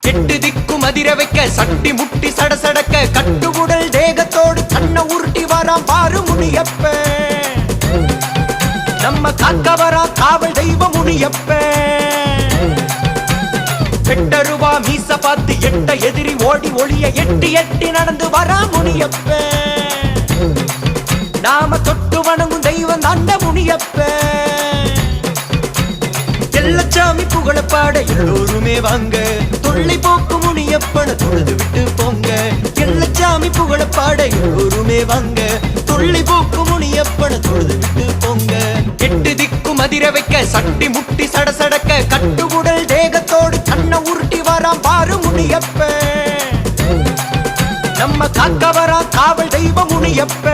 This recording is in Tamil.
எட்டு திக்கும் அதிர வைக்க சட்டி முட்டி சடசடக்க கட்டுவுடல் தேகத்தோடு கண்ண உருட்டி வரான் பாரு முனியப்ப. நம்ம காக்க வரா காவல் தெய்வ முனியப்ப. பெட்டருவா மீச பார்த்து எட்ட எதிரி ஓடி ஒளிய எட்டி எட்டி நடந்து வரா முனியப்ப. நாம தொட்டு வணங்கும் தெய்வம் தாண்ட முனியப்ப. எல்லச்சாமி புகழப்பாட எல்லோருமே வாங்க, தொல்லை போக்கு முனியப்பன தொழுது விட்டு போங்க. எல்லச்சாமி புகழப்பாட எல்லோருமே வாங்க, தொல்லை போக்கு முனியப்பன தொழுது விட்டு போங்க. எட்டு திக்கும் அதிர வைக்க சட்டி முட்டி சடசடக்க கட்டுவுடல் தேகத்தோடு கண்ண உருட்டி வரான் பாரு முனியப்ப. நம்ம காக்க வரா காவல் தெய்வ முனியப்ப.